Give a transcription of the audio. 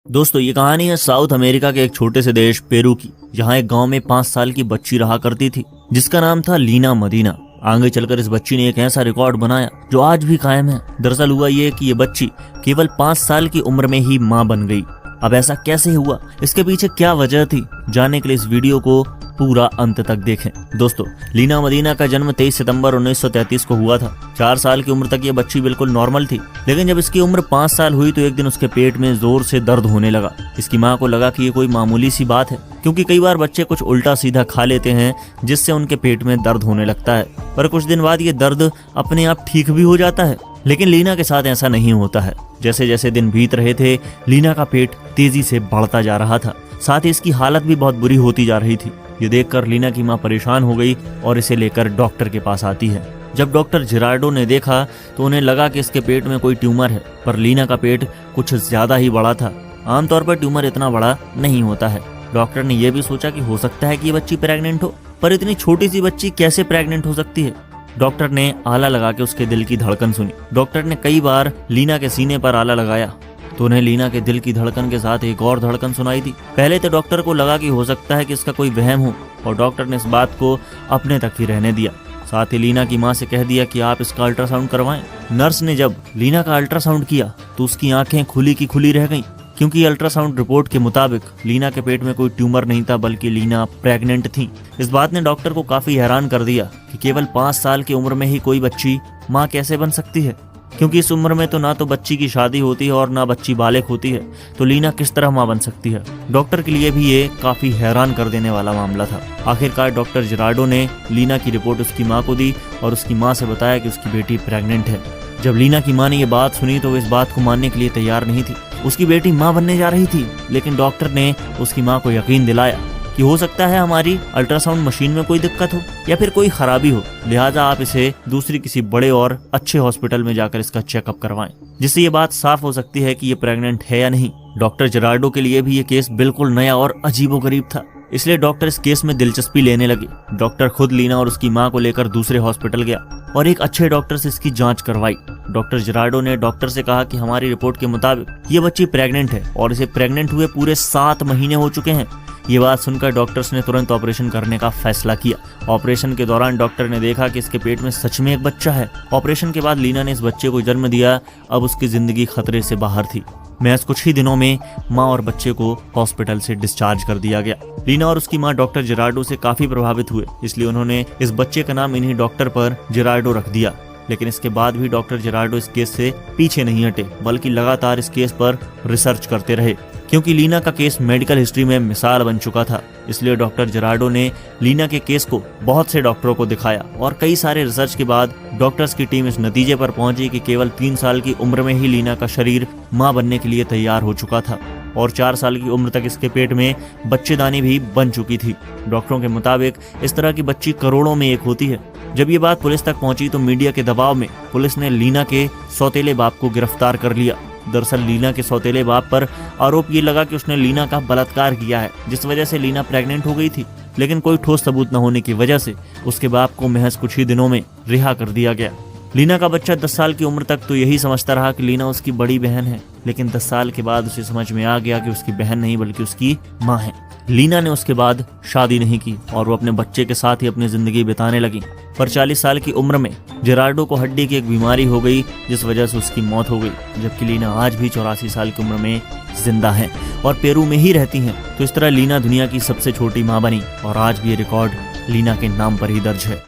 दोस्तों ये कहानी है साउथ अमेरिका के एक छोटे से देश पेरू की, जहाँ एक गांव में 5 साल की बच्ची रहा करती थी जिसका नाम था लीना मदीना। आगे चलकर इस बच्ची ने एक ऐसा रिकॉर्ड बनाया जो आज भी कायम है। दरअसल हुआ ये कि ये बच्ची केवल 5 साल की उम्र में ही मां बन गई। अब ऐसा कैसे हुआ, इसके पीछे क्या वजह थी, जानने के लिए इस वीडियो को पूरा अंत तक देखें। दोस्तों लीना मदीना का जन्म 23 सितंबर 1933 को हुआ था। 4 साल की उम्र तक ये बच्ची बिल्कुल नॉर्मल थी, लेकिन जब इसकी उम्र 5 साल हुई तो एक दिन उसके पेट में जोर से दर्द होने लगा। इसकी माँ को लगा कि ये कोई मामूली सी बात है, क्योंकि कई बार बच्चे कुछ उल्टा सीधा खा लेते हैं जिससे उनके पेट में दर्द होने लगता है, पर कुछ दिन बाद ये दर्द अपने आप ठीक भी हो जाता है। लेकिन लीना के साथ ऐसा नहीं होता है। जैसे जैसे दिन बीत रहे थे लीना का पेट तेजी से बढ़ता जा रहा था, साथ ही इसकी हालत भी बहुत बुरी होती जा रही थी। ये देखकर लीना की मां परेशान हो गई और इसे लेकर डॉक्टर के पास आती है। जब डॉक्टर जिरार्डो ने देखा तो उन्हें लगा कि इसके पेट में कोई ट्यूमर है, पर लीना का पेट कुछ ज्यादा ही बड़ा था। आमतौर पर ट्यूमर इतना बड़ा नहीं होता है। डॉक्टर ने यह भी सोचा कि हो सकता है कि ये बच्ची प्रेग्नेंट हो, पर इतनी छोटी सी बच्ची कैसे प्रेग्नेंट हो सकती है। डॉक्टर ने आला लगा के उसके दिल की धड़कन सुनी। डॉक्टर ने कई बार लीना के सीने पर आला लगाया तो उन्हें लीना के दिल की धड़कन के साथ एक और धड़कन सुनाई दी। पहले तो डॉक्टर को लगा कि हो सकता है कि इसका कोई वहम हो, और डॉक्टर ने इस बात को अपने तक ही रहने दिया। साथ ही लीना की मां से कह दिया कि आप इसका अल्ट्रासाउंड करवाएं। नर्स ने जब लीना का अल्ट्रासाउंड किया तो उसकी आंखें खुली की खुली रह गईं, क्योंकि अल्ट्रासाउंड रिपोर्ट के मुताबिक लीना के पेट में कोई ट्यूमर नहीं था, बल्कि लीना प्रेग्नेंट थी। इस बात ने डॉक्टर को काफी हैरान कर दिया कि केवल 5 साल की उम्र में ही कोई बच्ची मां कैसे बन सकती है, क्योंकि इस उम्र में तो ना तो बच्ची की शादी होती है और ना बच्ची बालिग होती है, तो लीना किस तरह मां बन सकती है। डॉक्टर के लिए भी ये काफी हैरान कर देने वाला मामला था। आखिरकार डॉक्टर जिरार्डो ने लीना की रिपोर्ट उसकी मां को दी और उसकी मां से बताया कि उसकी बेटी प्रेग्नेंट है। जब लीना की मां ने ये बात सुनी तो वो इस बात को मानने के लिए तैयार नहीं थी। उसकी बेटी मां बनने जा रही थी, लेकिन डॉक्टर ने उसकी मां को यकीन दिलाया कि हो सकता है हमारी अल्ट्रासाउंड मशीन में कोई दिक्कत हो या फिर कोई खराबी हो, लिहाजा आप इसे दूसरी किसी बड़े और अच्छे हॉस्पिटल में जाकर इसका चेकअप करवाएं, जिससे ये बात साफ हो सकती है कि ये प्रेग्नेंट है या नहीं। डॉक्टर जिरार्डो के लिए भी ये केस बिल्कुल नया और अजीबोगरीब था, इसलिए डॉक्टर इस केस में दिलचस्पी लेने लगे। डॉक्टर खुद लीना और उसकी मां को लेकर दूसरे हॉस्पिटल गया और एक अच्छे डॉक्टर से इसकी जांच करवाई। डॉक्टर जिरार्डो ने डॉक्टर से कहा कि हमारी रिपोर्ट के मुताबिक ये बच्ची प्रेग्नेंट है और इसे प्रेग्नेंट हुए पूरे 7 महीने हो चुके हैं। ये बात सुनकर डॉक्टर्स ने तुरंत ऑपरेशन करने का फैसला किया। ऑपरेशन के दौरान डॉक्टर ने देखा कि इसके पेट में सच में एक बच्चा है। ऑपरेशन के बाद लीना ने इस बच्चे को जन्म दिया। अब उसकी जिंदगी खतरे से बाहर थी। महज कुछ ही दिनों में मां और बच्चे को हॉस्पिटल से डिस्चार्ज कर दिया गया। लीना और उसकी मां डॉक्टर जिरार्डो से काफी प्रभावित हुए, इसलिए उन्होंने इस बच्चे का नाम इन्हीं डॉक्टर पर जिरार्डो रख दिया। लेकिन इसके बाद भी डॉक्टर जिरार्डो इस केस से पीछे नहीं हटे, बल्कि लगातार इस केस पर रिसर्च करते रहे। क्योंकि लीना का केस मेडिकल हिस्ट्री में मिसाल बन चुका था, इसलिए डॉक्टर जिरार्डो ने लीना के केस को बहुत से डॉक्टरों को दिखाया और कई सारे रिसर्च के बाद डॉक्टर्स की टीम इस नतीजे पर पहुंची कि केवल 3 साल की उम्र में ही लीना का शरीर मां बनने के लिए तैयार हो चुका था और 4 साल की उम्र तक इसके पेट में बच्चेदानी भी बन चुकी थी। डॉक्टरों के मुताबिक इस तरह की बच्ची करोड़ों में एक होती है। जब ये बात पुलिस तक पहुंची तो मीडिया के दबाव में पुलिस ने लीना के सौतेले बाप को गिरफ्तार कर लिया। दरअसल लीना के सौतेले बाप पर आरोप ये लगा कि उसने लीना का बलात्कार किया है, जिस वजह से लीना प्रेग्नेंट हो गई थी। लेकिन कोई ठोस सबूत न होने की वजह से उसके बाप को महज कुछ ही दिनों में रिहा कर दिया गया। लीना का बच्चा 10 साल की उम्र तक तो यही समझता रहा कि लीना उसकी बड़ी बहन है, लेकिन 10 साल के बाद उसे समझ में आ गया कि उसकी बहन नहीं बल्कि उसकी माँ है। लीना ने उसके बाद शादी नहीं की और वो अपने बच्चे के साथ ही अपनी जिंदगी बिताने लगी। पर 40 साल की उम्र में जिरार्डो को हड्डी की एक बीमारी हो गई, जिस वजह से उसकी मौत हो गई। जबकि लीना आज भी 84 साल की उम्र में जिंदा है और पेरू में ही रहती हैं। तो इस तरह लीना दुनिया की सबसे छोटी मां बनी और आज भी ये रिकॉर्ड लीना के नाम पर ही दर्ज है।